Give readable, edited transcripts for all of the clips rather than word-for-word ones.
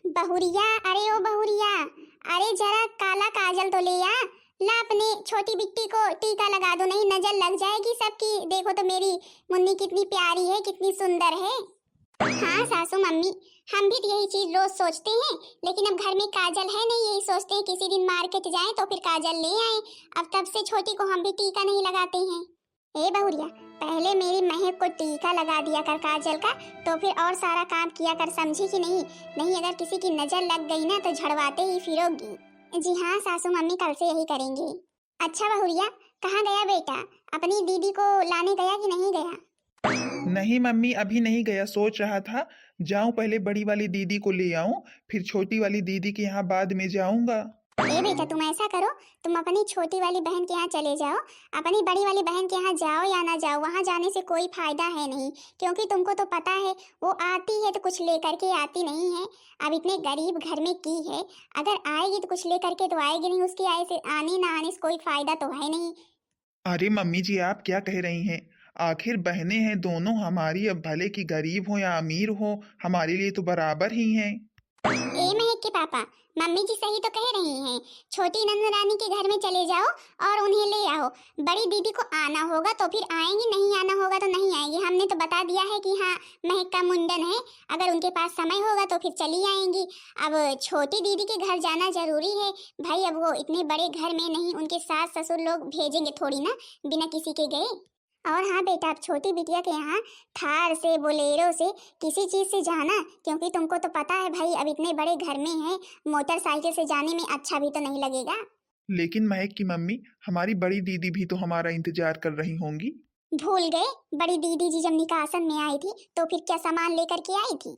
बहुरिया, अरे ओ बहुरिया, अरे जरा काला काजल तो ले आ। ला अपने छोटी बिट्टी को टीका लगा दो, नहीं नजर लग जाएगी सबकी। देखो तो मेरी मुन्नी कितनी प्यारी है, कितनी सुंदर है। हाँ सासू मम्मी, हम भी तो यही चीज रोज सोचते हैं, लेकिन अब घर में काजल है नहीं, यही सोचते हैं किसी दिन मार्केट जाएं तो फिर काजल ले आएं। अब तब से छोटी को हम भी टीका नहीं लगाते हैं। ए बहुरिया, पहले मेरी महक को टीका लगा दिया कर काजल का, तो फिर और सारा काम किया कर, समझी कि नहीं? नहीं अगर किसी की नजर लग गई ना तो झड़वाते ही फिरोगी। जी हाँ सासू मम्मी, कल से यही करेंगे। अच्छा बहुरिया, कहाँ गया बेटा? अपनी दीदी को लाने गया कि नहीं गया? नहीं मम्मी, अभी नहीं गया। सोच रहा था जाऊं, पहले बड़ी वाली दीदी को ले आऊं, फिर छोटी वाली दीदी के यहाँ बाद में जाऊंगा। ए बेटा, तुम ऐसा करो, तुम अपनी छोटी वाली बहन के यहाँ चले जाओ। अपनी बड़ी वाली बहन के यहाँ जाओ या ना जाओ, वहाँ जाने से कोई फायदा है नहीं, क्योंकि तुमको तो पता है वो आती है तो कुछ लेकर के आती नहीं है। अब इतने गरीब घर में की है, अगर आएगी तो कुछ लेकर के तो आएगी नहीं, उसकी आए से आने ना आने से कोई फायदा तो है नहीं। अरे मम्मी जी, आप क्या कह रही हैं? आखिर बहनें हैं दोनों हमारी, अब भले कि गरीब हो या अमीर हो, हमारे लिए तो बराबर ही हैं। ए महक के पापा, मम्मी जी सही तो कह रही हैं। छोटी नंद रानी के घर में चले जाओ और उन्हें ले आओ। बड़ी दीदी को आना होगा तो फिर आएंगी, नहीं आना होगा तो नहीं आएंगी। हमने तो बता दिया है कि हाँ महक का मुंडन है, अगर उनके पास समय होगा तो फिर चली आएंगी। अब छोटी दीदी के घर जाना जरूरी है भाई, अब वो इतने बड़े घर में नहीं, उनके सास ससुर लोग भेजेंगे थोड़ी ना बिना किसी के गए। और हाँ बेटा, अब छोटी बिटिया के यहाँ थार से बोलेरो से किसी चीज से जाना, क्योंकि तुमको तो पता है भाई अब इतने बड़े घर में है, मोटरसाइकिल से जाने में अच्छा भी तो नहीं लगेगा। लेकिन महक की मम्मी, हमारी बड़ी दीदी भी तो हमारा इंतजार कर रही होंगी। भूल गए? बड़ी दीदी जी जब निकासन में आई थी तो फिर क्या सामान लेकर के आई थी?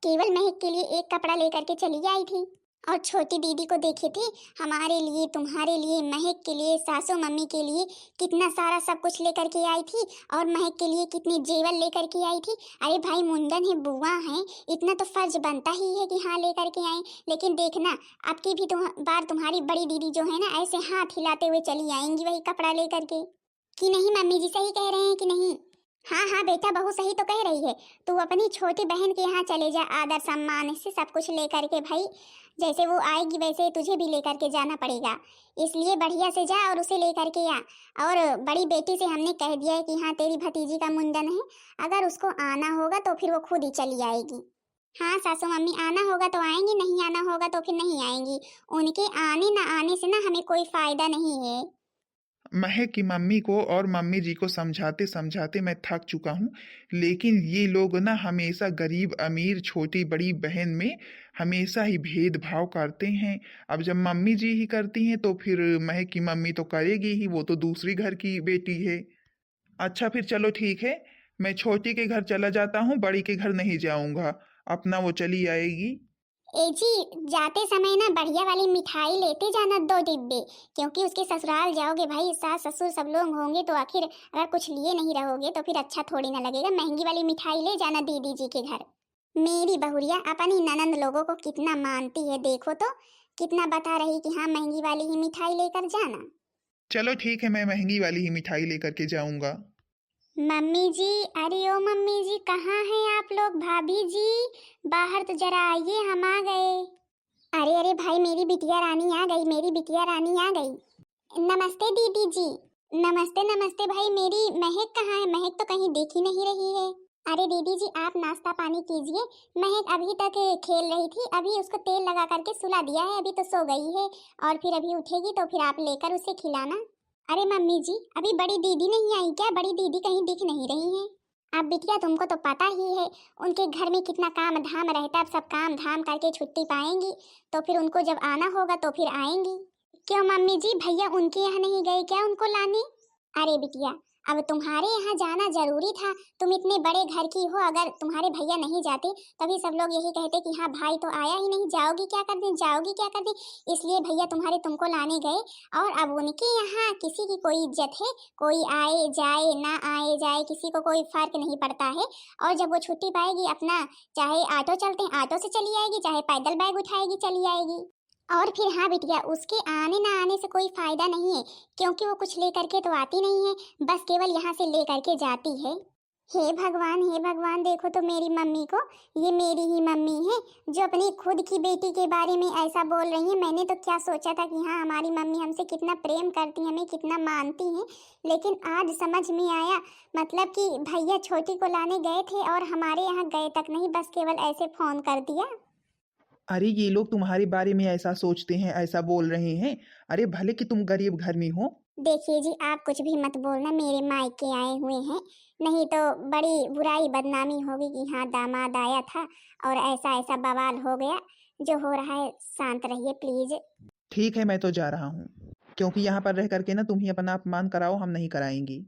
केवल महक के लिए एक कपड़ा लेकर के चली आई थी। और छोटी दीदी को देखी थी, हमारे लिए, तुम्हारे लिए, महक के लिए, सासू मम्मी के लिए कितना सारा सब कुछ लेकर के आई थी, और महक के लिए कितने जेवर लेकर के आई थी। अरे भाई मुंडन है, बुआ है, इतना तो फर्ज बनता ही है कि हाँ लेकर के आए। लेकिन देखना, अब की भी बार तुम्हारी बड़ी दीदी जो है ना, ऐसे हाथ हिलाते हुए चली आएंगी वही कपड़ा लेकर के। कि नहीं मम्मी जी, सही कह रहे हैं कि नहीं? हाँ हाँ बेटा, बहू सही तो कह रही है। तू अपनी छोटी बहन के यहाँ चले जा, आदर सम्मान से सब कुछ लेकर के भाई, जैसे वो आएगी वैसे तुझे भी लेकर के जाना पड़ेगा। इसलिए बढ़िया से जा और उसे लेकर के आ। और बड़ी बेटी से हमने कह दिया है कि हाँ तेरी भतीजी का मुंडन है, अगर उसको आना होगा तो फिर वो खुद ही चली आएगी। हाँ सासू मम्मी, आना होगा तो आएंगी, नहीं आना होगा तो फिर नहीं आएंगी। उनके आने ना आने से ना हमें कोई फायदा नहीं है। महक की मम्मी को और मम्मी जी को समझाते समझाते मैं थक चुका हूँ, लेकिन ये लोग ना हमेशा गरीब अमीर छोटी बड़ी बहन में हमेशा ही भेदभाव करते हैं। अब जब मम्मी जी ही करती हैं तो फिर महक की मम्मी तो करेगी ही, वो तो दूसरी घर की बेटी है। अच्छा फिर चलो ठीक है, मैं छोटी के घर चला जाता हूँ, बड़ी के घर नहीं जाऊंगा, अपना वो चली आएगी। ए जी, जाते समय ना बढ़िया वाली मिठाई लेते जाना 2 डिब्बे, क्योंकि उसके ससुराल जाओगे भाई, सास ससुर सब लोग होंगे तो आखिर अगर कुछ लिए नहीं रहोगे तो फिर अच्छा थोड़ी ना लगेगा। महंगी वाली मिठाई ले जाना दीदी जी के घर। मेरी बहुरिया अपनी ननंद लोगों को कितना मानती है, देखो तो कितना बता रही कि हाँ महंगी वाली ही मिठाई लेकर जाना। चलो ठीक है, मैं महंगी वाली ही मिठाई लेकर के जाऊंगा। मम्मी जी, अरे ओ मम्मी जी, कहाँ हैं आप लोग? भाभी जी बाहर तो जरा आइए, हम आ गए। अरे अरे भाई, मेरी बिटिया रानी आ गई, मेरी बिटिया रानी आ गई। नमस्ते दीदी जी। नमस्ते नमस्ते भाई, मेरी महक कहाँ है? महक तो कहीं दिख ही नहीं रही है। अरे दीदी जी, आप नाश्ता पानी कीजिए। महक अभी तक खेल रही थी, अभी उसको तेल लगा करके सुला दिया है, अभी तो सो गई है, और फिर अभी उठेगी तो फिर आप लेकर उसे खिलाना। अरे मम्मी जी, अभी बड़ी दीदी नहीं आई क्या? बड़ी दीदी कहीं दिख नहीं रही है। अब बिटिया तुमको तो पता ही है उनके घर में कितना काम धाम रहता है, अब सब काम धाम करके छुट्टी पाएंगी तो फिर उनको जब आना होगा तो फिर आएंगी। क्यों मम्मी जी, भैया उनके यहाँ नहीं गए क्या उनको लाने? अरे बिटिया, अब तुम्हारे यहाँ जाना जरूरी था, तुम इतने बड़े घर की हो, अगर तुम्हारे भैया नहीं जाते तभी सब लोग यही कहते कि हाँ भाई तो आया ही नहीं, जाओगी क्या कर दे, जाओगी क्या कर दे। इसलिए भैया तुम्हारे तुमको लाने गए, और अब उनके यहाँ किसी की कोई इज्जत है? कोई आए जाए ना आए जाए किसी को कोई फर्क नहीं पड़ता है। और जब वो छुट्टी पाएगी अपना, चाहे ऑटो चलते हैं ऑटो से चली आएगी, चाहे पैदल बैग उठाएगी चली आएगी। और फिर हाँ बिटिया, उसके आने ना आने से कोई फायदा नहीं है, क्योंकि वो कुछ लेकर के तो आती नहीं है, बस केवल यहाँ से लेकर के जाती है। हे भगवान, देखो तो मेरी मम्मी को, ये मेरी ही मम्मी है जो अपनी खुद की बेटी के बारे में ऐसा बोल रही है। मैंने तो क्या सोचा था कि हाँ हमारी मम्मी हमसे कितना प्रेम करती है, हमें कितना मानती है, लेकिन आज समझ में आया। मतलब कि भैया छोटी को लाने गए थे और हमारे यहाँ गए तक नहीं, बस केवल ऐसे फोन कर दिया। अरे ये लोग तुम्हारे बारे में ऐसा सोचते हैं, ऐसा बोल रहे हैं। अरे भले कि तुम गरीब घर में हो। देखिए जी, आप कुछ भी मत बोलना, मेरे मायके आए हुए हैं, नहीं तो बड़ी बुराई बदनामी होगी कि हाँ दामाद आया था और ऐसा ऐसा बवाल हो गया। जो हो रहा है शांत रहिए प्लीज। ठीक है, मैं तो जा रहा हूँ, क्योंकि यहाँ पर रह करके ना तुम ही अपना अपमान कराओ, हम नहीं कराएंगी।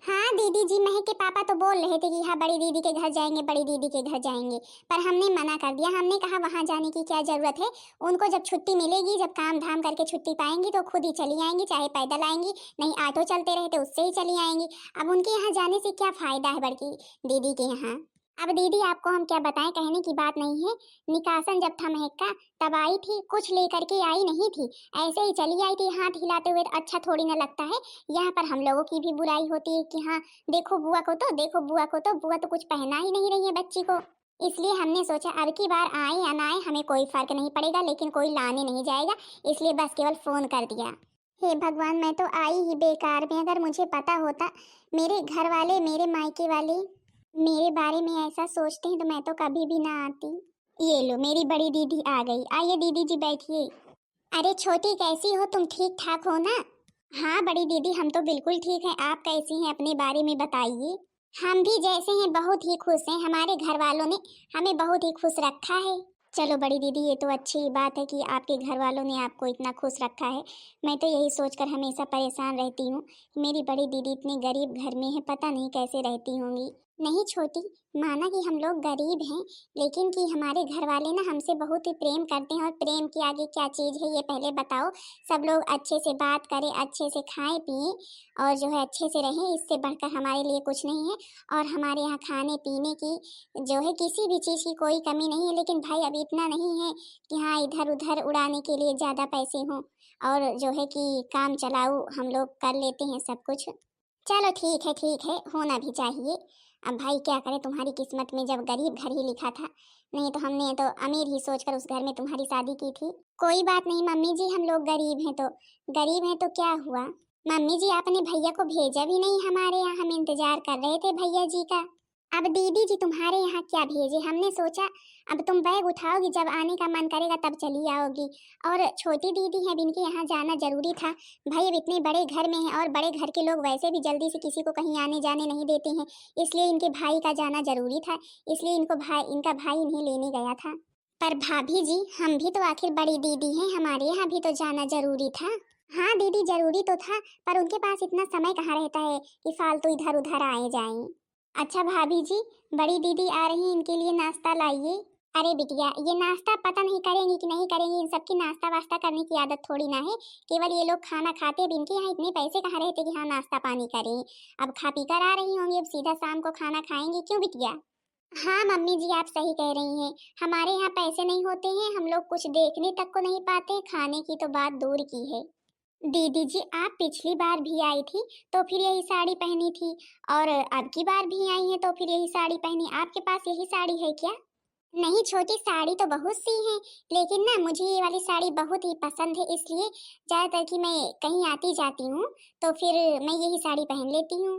हाँ दीदी जी, महक के पापा तो बोल रहे थे कि हाँ बड़ी दीदी के घर जाएंगे, बड़ी दीदी के घर जाएंगे, पर हमने मना कर दिया। हमने कहा वहां जाने की क्या जरूरत है, उनको जब छुट्टी मिलेगी, जब काम धाम करके छुट्टी पाएंगी तो खुद ही चली आएंगी, चाहे पैदल आएंगी, नहीं ऑटो चलते रहे तो उससे ही चली आएंगी। अब उनके यहाँ जाने से क्या फायदा है बड़की दीदी के यहाँ। अब दीदी आपको हम क्या बताएं, कहने की बात नहीं है। निकासन जब था महक का तब आई थी, कुछ लेकर के आई नहीं थी, ऐसे ही चली आई थी हाथ हिलाते हुए। अच्छा थोड़ी ना लगता है, यहाँ पर हम लोगों की भी बुराई होती है कि हाँ देखो बुआ को तो, देखो बुआ को तो, बुआ तो कुछ पहना ही नहीं रही है बच्ची को। इसलिए हमने सोचा अब की बार आए या ना आए हमें कोई फर्क नहीं पड़ेगा, लेकिन कोई लाने नहीं जाएगा, इसलिए बस केवल फोन कर दिया। हे भगवान, मैं तो आई ही बेकार में। अगर मुझे पता होता मेरे घर वाले, मेरे मायके वाले मेरे बारे में ऐसा सोचते हैं तो मैं तो कभी भी ना आती। ये लो मेरी बड़ी दीदी आ गई, आइए दीदी जी बैठिए। अरे छोटी कैसी हो तुम, ठीक ठाक हो ना? हाँ बड़ी दीदी हम तो बिल्कुल ठीक हैं, आप कैसी हैं अपने बारे में बताइए। हम भी जैसे हैं बहुत ही खुश हैं, हमारे घर वालों ने हमें बहुत ही खुश रखा है। चलो बड़ी दीदी ये तो अच्छी बात है कि आपके घर वालों ने आपको इतना खुश रखा है। मैं तो यही सोचकर हमेशा परेशान रहती हूँ, मेरी बड़ी दीदी इतनी गरीब घर में है, पता नहीं कैसे रहती होंगी। नहीं छोटी, माना कि हम लोग गरीब हैं, लेकिन कि हमारे घर वाले ना हमसे बहुत ही प्रेम करते हैं, और प्रेम के आगे क्या चीज़ है ये पहले बताओ। सब लोग अच्छे से बात करें, अच्छे से खाएं पिएं और जो है अच्छे से रहें, इससे बढ़कर हमारे लिए कुछ नहीं है। और हमारे यहाँ खाने पीने की जो है किसी भी चीज़ की कोई कमी नहीं है, लेकिन भाई अभी इतना नहीं है कि हाँ इधर उधर उड़ाने के लिए ज़्यादा पैसे हों, और जो है कि काम चलाऊ हम लोग कर लेते हैं सब कुछ। चलो ठीक है, होना भी चाहिए। अब भाई क्या करे, तुम्हारी किस्मत में जब गरीब घर ही लिखा था, नहीं तो हमने तो अमीर ही सोचकर उस घर में तुम्हारी शादी की थी। कोई बात नहीं मम्मी जी, हम लोग गरीब हैं तो क्या हुआ। मम्मी जी आपने भैया को भेजा भी नहीं हमारे यहाँ, हम इंतजार कर रहे थे भैया जी का। अब दीदी जी तुम्हारे यहाँ क्या भेजे, हमने सोचा अब तुम बैग उठाओगी, जब आने का मन करेगा तब चली आओगी। और छोटी दीदी है, इनके यहाँ जाना जरूरी था। भाई अब इतने बड़े घर में है, और बड़े घर के लोग वैसे भी जल्दी से किसी को कहीं आने जाने नहीं देते हैं, इसलिए इनके भाई का जाना जरूरी था, इसलिए इनका भाई इन्हें लेने गया था। पर भाभी जी हम भी तो आखिर बड़ी दीदी हैं, हमारे यहाँ भी तो जाना जरूरी था। हाँ दीदी जरूरी तो था, पर उनके पास इतना समय कहाँ रहता है कि फालतू इधर उधर आए जाएं। अच्छा भाभी जी, बड़ी दीदी आ रही हैं, इनके लिए नाश्ता लाइए। अरे बिटिया ये नाश्ता पता नहीं करेंगी कि नहीं करेंगी, इन सबकी नाश्ता वास्ता करने की आदत थोड़ी ना है, केवल ये लोग खाना खाते। अब इनके यहाँ इतने पैसे कहाँ रहते कि हाँ नाश्ता पानी करें। अब खा पी कर आ रही होंगी, अब सीधा शाम को खाना खाएंगी, क्यों बिटिया? हाँ मम्मी जी आप सही कह रही हैं, हमारे यहाँ पैसे नहीं होते हैं, हम लोग कुछ देखने तक को नहीं पाते, खाने की तो बात दूर की है। दीदी जी आप पिछली बार भी आई थी तो फिर यही साड़ी पहनी थी, और अब की बार भी आई हैं तो फिर यही साड़ी पहनी, आपके पास यही साड़ी है क्या? नहीं छोटी, साड़ी तो बहुत सी हैं, लेकिन ना मुझे ये वाली साड़ी बहुत ही पसंद है, इसलिए ज़्यादातर कि मैं कहीं आती जाती हूँ तो फिर मैं यही साड़ी पहन लेती हूँ।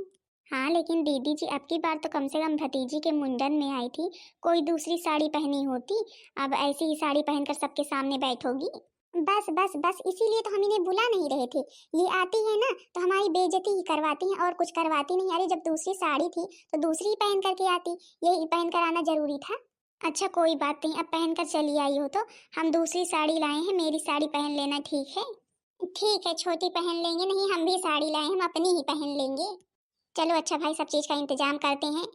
हाँ लेकिन दीदी जी अब की बार तो कम से कम भतीजी के मुंडन में आई थी, कोई दूसरी साड़ी पहनी होती, अब ऐसी ही साड़ी पहनकर सबके सामने बैठोगी। बस बस बस, इसीलिए तो हम इन्हें बुला नहीं रहे थे, ये आती है ना तो हमारी बेइज्जती ही करवाती हैं और कुछ करवाती नहीं। अरे जब दूसरी साड़ी थी तो दूसरी ही पहन करके आती, यही पहन कर आना जरूरी था। अच्छा कोई बात नहीं, अब पहन कर चली आई हो तो हम दूसरी साड़ी लाए हैं, मेरी साड़ी पहन लेना, ठीक है? ठीक है छोटी पहन लेंगे, नहीं हम भी साड़ी लाए, हम अपनी ही पहन लेंगे। चलो अच्छा भाई सब चीज का इंतजाम करते हैं।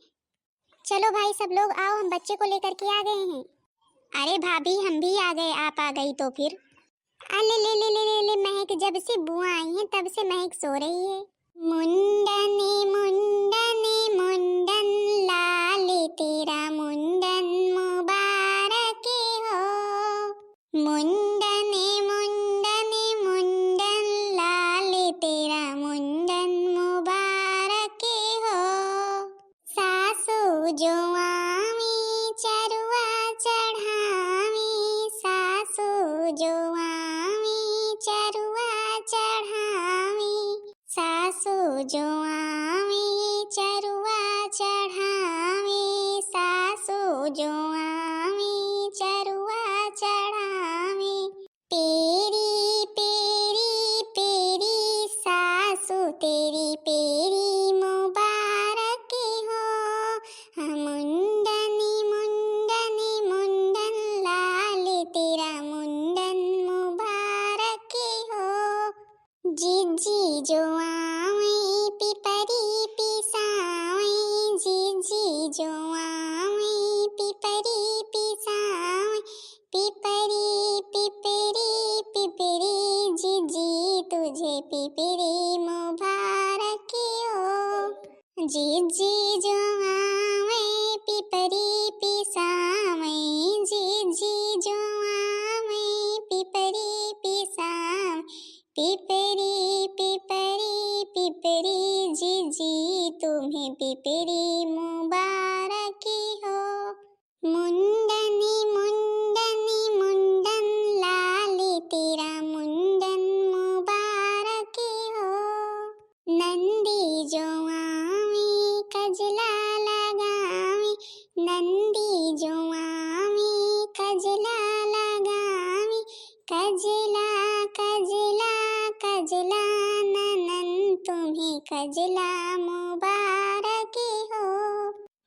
चलो भाई सब लोग आओ, हम बच्चे को लेकर के आ गए हैं। अरे भाभी हम भी आ गए, आप आ गई तो फिर। अले ले ले ले ले ले, महक जब से बुआ आई है तब से महक सो रही है। मुंडने मुंडने मुंडन लाले तेरा मुंडन मुबारक हो। मुंडने मुंडने मुंडन लाले तेरा मुंडन मुबारक हो। सास जो आवे चरुआ चढ़ावे, सासू जो आवे चरुआ चढ़ावे, सासू जो आवे चरुआ चढ़ावे। पेरी पेरी पेरी सासू तेरी पेरी मुबारक हो, मुंडनी मुंडनी मुंडन लाल तेरा मुंडन मुबारक हो। जीजी जो आवे पिपरी पिसावे, जीजी जो आवे पिपरी पिसावे, पिपरी पिपरी पिपरी जीजी तुझे पिपरी मुबारक हो। जीजी जो आवे पिपरी पिसावे, जीजी जो आवे पिपरी पिसावे, पिपरी पिपरी पिपरी जीजी तुम्हें पिपरी मुबारक हो। मुंडनी मुंडनी मुंडन लाल तेरा मुंडन मुबारक हो। नंदी जो आवे कजला लगावे, नंदी जो आवे कजला लगावे, कजला कजला कजला ननन तुम्हें कजला मुबारक हो।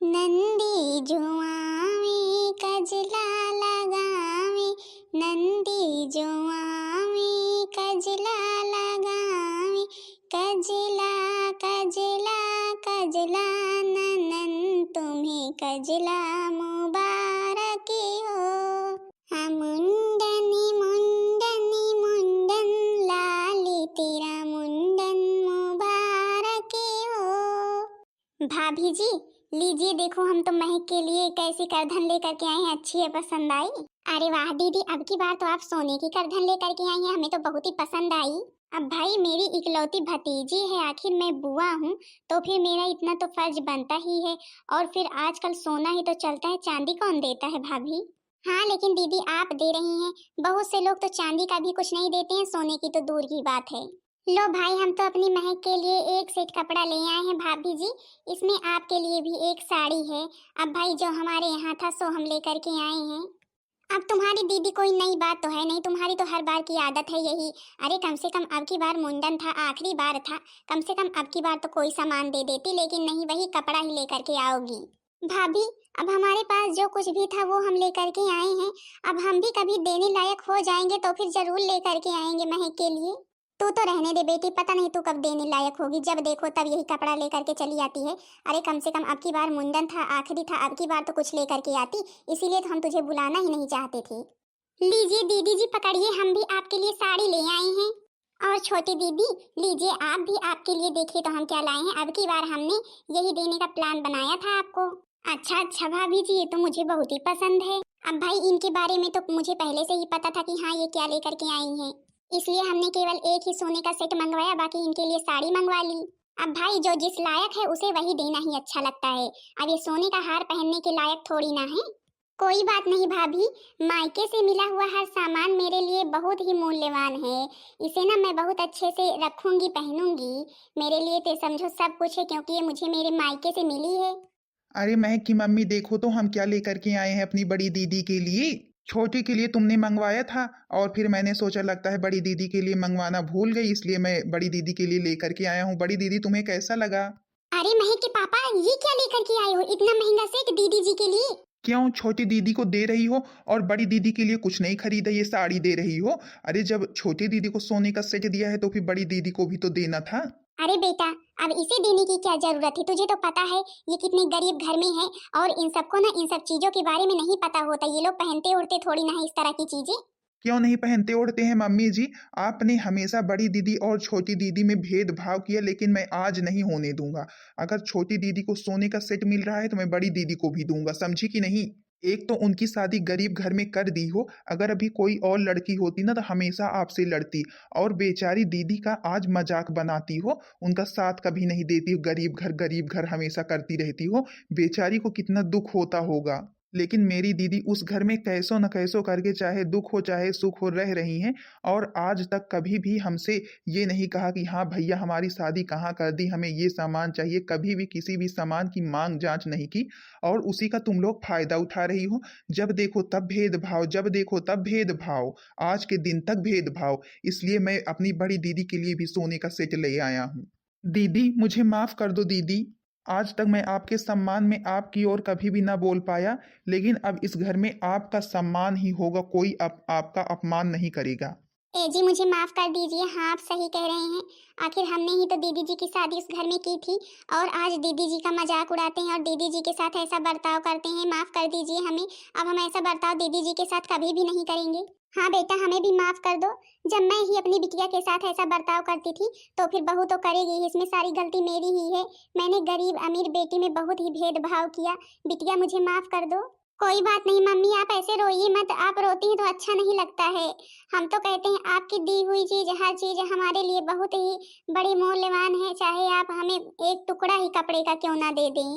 नंदी जो आवे कजला लगावे, नंदी जो आवे कजला लगावे, कजला कजला कजला ननन तुम्हें कजला मुबारक हो। मुंडनी मुंडनी मुंडन लाल तेरा मुंडन मुबारक हो। भाभी जी लीजिए, देखो हम तो महक के लिए कैसी करधन लेकर के आए हैं, अच्छी है, पसंद आई? अरे वाह दीदी, अब की बार तो आप सोने की करधन लेकर के आई हैं, हमें तो बहुत ही पसंद आई। अब भाई मेरी इकलौती भतीजी है, आखिर मैं बुआ हूँ, तो फिर मेरा इतना तो फर्ज बनता ही है। और फिर आजकल सोना ही तो चलता है, चांदी कौन देता है भाभी? हाँ लेकिन दीदी आप दे रही हैं, बहुत से लोग तो चांदी का भी कुछ नहीं देते हैं, सोने की तो दूर की बात है। लो भाई, हम तो अपनी महक के लिए एक सेट कपड़ा ले आए हैं भाभी जी, इसमें आपके लिए भी एक साड़ी है। अब भाई जो हमारे यहाँ था सो हम लेकर के आए हैं। अब तुम्हारी दीदी कोई नई बात तो है नहीं, तुम्हारी तो हर बार की आदत है यही। अरे कम से कम अब की बार मुंडन था, आखिरी बार था, कम से कम अब की बार तो कोई सामान दे देती, लेकिन नहीं, वही कपड़ा ही लेकर के आओगी। भाभी अब हमारे पास जो कुछ भी था वो हम लेकर के आए हैं, अब हम भी कभी देने लायक हो जाएंगे तो फिर जरूर लेकर के आएंगे महक के लिए। तू तो रहने दे बेटी, पता नहीं तू कब देने लायक होगी, जब देखो तब यही कपड़ा लेकर के चली आती है। अरे कम से कम अब की बार मुंडन था, आखिरी था, अब की बार तो कुछ लेकर के आती, इसीलिए तो हम तुझे बुलाना ही नहीं चाहते थे। लीजिए दीदी जी पकड़िए, हम भी आपके लिए साड़ी ले आए हैं। और छोटी दीदी लीजिए, आप भी आपके लिए देखिए तो हम क्या लाए हैं, अब की बार हमने यही देने का प्लान बनाया था आपको। अच्छा अच्छा भाभी जी, ये तो मुझे बहुत ही पसंद है। अब भाई इनके बारे में तो मुझे पहले से ही पता था कि हाँ ये क्या लेकर के आई हैं, इसलिए हमने केवल एक ही सोने का सेट मंगवाया, बाकी इनके लिए साड़ी मंगवा ली। अब भाई जो जिस लायक है उसे वही देना ही अच्छा लगता है, अब ये सोने का हार पहनने के लायक थोड़ी ना है। कोई बात नहीं भाभी, मायके से मिला हुआ हर सामान मेरे लिए बहुत ही मूल्यवान है, इसे ना मैं बहुत अच्छे से रखूंगी, पहनूंगी, मेरे लिए तो समझो सब कुछ है, क्योंकि ये मुझे मेरे मायके से मिली है। अरे महक की मम्मी देखो तो हम क्या लेकर के आए हैं अपनी बड़ी दीदी के लिए। छोटी के लिए तुमने मंगवाया था और फिर मैंने सोचा लगता है बड़ी दीदी के लिए मंगवाना भूल गई, इसलिए मैं बड़ी दीदी के लिए लेकर के आया हूँ। बड़ी दीदी तुम्हें कैसा लगा? अरे महक के पापा, ये क्या लेकर के आए हो, इतना महंगा सेट दीदी जी के लिए? क्यों छोटी दीदी को दे रही हो और बड़ी दीदी के लिए कुछ नहीं खरीदा, ये साड़ी दे रही हो? अरे जब छोटी दीदी को सोने का सेट दिया है तो फिर बड़ी दीदी को भी तो देना था। अरे बेटा, अब इसे देने की क्या जरूरत है, तुझे तो पता है ये कितने गरीब घर में है, और इन सबको ना इन सब चीजों के बारे में नहीं पता होता, ये लोग पहनते उड़ते थोड़ी ना है इस तरह की चीजें। क्यों नहीं पहनते ओढ़ते हैं मम्मी जी? आपने हमेशा बड़ी दीदी और छोटी दीदी में भेदभाव किया, लेकिन मैं आज नहीं होने दूंगा। अगर छोटी दीदी को सोने का सेट मिल रहा है तो मैं बड़ी दीदी को भी दूंगा, समझी कि नहीं? एक तो उनकी शादी गरीब घर में कर दी हो, अगर अभी कोई और लड़की होती ना तो हमेशा आपसे लड़ती, और बेचारी दीदी का आज मजाक बनाती हो, उनका साथ कभी नहीं देती हो, गरीब घर हमेशा करती रहती हो, बेचारी को कितना दुख होता होगा। लेकिन मेरी दीदी उस घर में कैसो न कैसो करके चाहे दुख हो चाहे सुख हो रह रही हैं और आज तक कभी भी हमसे ये नहीं कहा कि हाँ भैया हमारी शादी कहाँ कर दी, हमें ये सामान चाहिए। कभी भी किसी भी सामान की मांग जांच नहीं की और उसी का तुम लोग फायदा उठा रही हो। जब देखो तब भेदभाव, जब देखो तब भेदभाव, आज के दिन तक भेदभाव। इसलिए मैं अपनी बड़ी दीदी के लिए भी सोने का सेट ले आया हूँ। दीदी मुझे माफ कर दो दीदी। आज तक मैं आपके सम्मान में आपकी ओर कभी भी ना बोल पाया, लेकिन अब इस घर में आपका सम्मान ही होगा, कोई आपका अपमान नहीं करेगा। ए जी मुझे माफ कर दीजिए। हाँ आप सही कह रहे हैं। आखिर हमने ही तो दीदी जी की शादी उस घर में की थी और आज दीदी जी का मजाक उड़ाते हैं और दीदी जी के साथ ऐसा बर्ताव करते हैं। माफ कर दीजिए हमें। अब हम ऐसा बर्ताव दीदी जी के साथ कभी भी नहीं करेंगे। हाँ बेटा हमें भी माफ कर दो। जब मैं ही अपनी बिटिया के साथ ऐसा बर्ताव करती थी तो फिर बहू तो करेगी ही। इसमें सारी गलती मेरी ही है। मैंने गरीब अमीर बेटी में बहुत ही भेदभाव किया। बिटिया मुझे माफ कर दो। कोई बात नहीं मम्मी आप ऐसे रोइए मत। आप रोती हैं तो अच्छा नहीं लगता है। हम तो कहते हैं आपकी दी हुई चीज हर चीज हमारे लिए बहुत ही बड़ी मूल्यवान है, चाहे आप हमें एक टुकड़ा ही कपड़े का क्यों ना दे दें।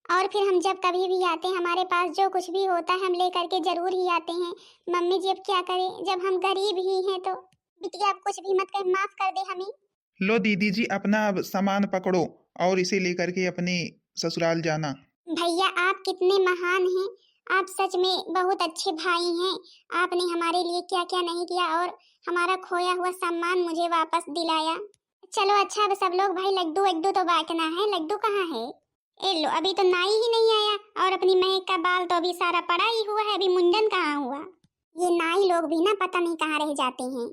और फिर हम जब कभी भी आते हैं हमारे पास जो कुछ भी होता है हम ले करके जरूर ही आते हैं। मम्मी जी अब क्या करें जब हम गरीब ही हैं। तो बिटिया आप कुछ भी मत कर, माफ कर दे हमें। लो दीदी जी अपना अब सामान पकड़ो और इसे लेकर के अपने ससुराल जाना। भैया आप कितने महान हैं। आप सच में बहुत अच्छे भाई हैं। आपने हमारे लिए क्या क्या नहीं किया और हमारा खोया हुआ सम्मान मुझे वापस दिलाया। चलो अच्छा अब सब लोग भाई लड्डू वड्डू तो बांटना है। लड्डू कहाँ है? ए लो अभी तो नाई ही नहीं आया और अपनी महक का बाल तो अभी सारा पड़ा ही हुआ है। अभी मुंडन कहाँ हुआ? ये नाई लोग भी ना पता नहीं कहाँ रह जाते हैं।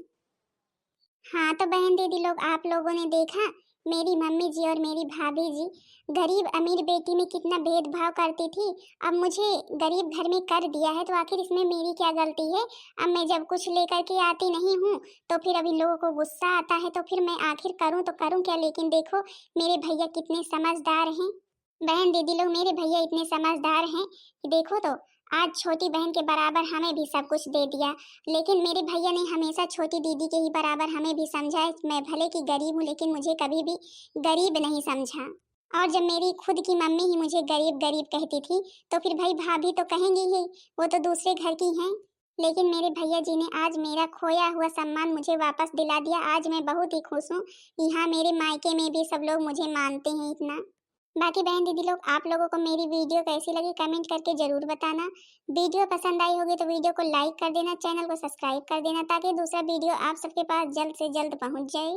हाँ तो बहन दीदी लोग आप लोगों ने देखा मेरी मम्मी जी और मेरी भाभी जी गरीब अमीर बेटी में कितना भेदभाव करती थी। अब मुझे गरीब घर में कर दिया है तो आखिर इसमें मेरी क्या गलती है? अब मैं जब कुछ लेकर के आती नहीं हूँ तो फिर अभी लोगों को गुस्सा आता है तो फिर मैं आखिर करूँ तो करूँ क्या। लेकिन देखो मेरे भैया कितने समझदार हैं। बहन दीदी लोग मेरे भैया इतने समझदार हैं कि देखो तो आज छोटी बहन के बराबर हमें भी सब कुछ दे दिया। लेकिन मेरे भैया ने हमेशा छोटी दीदी के ही बराबर हमें भी समझा है। मैं भले की गरीब हूँ लेकिन मुझे कभी भी गरीब नहीं समझा। और जब मेरी खुद की मम्मी ही मुझे गरीब गरीब कहती थी तो फिर भाई भाभी तो कहेंगी ही, वो तो दूसरे घर की हैं। लेकिन मेरे भैया जी ने आज मेरा खोया हुआ सम्मान मुझे वापस दिला दिया। आज मैं बहुत ही खुश हूँ कि हाँ मेरे मायके में भी सब लोग मुझे मानते हैं इतना। बाकी बहन दीदी लोग आप लोगों को मेरी वीडियो कैसी लगी कमेंट करके जरूर बताना। वीडियो पसंद आई होगी तो वीडियो को लाइक कर देना, चैनल को सब्सक्राइब कर देना ताकि दूसरा वीडियो आप सबके पास जल्द से जल्द पहुंच जाए।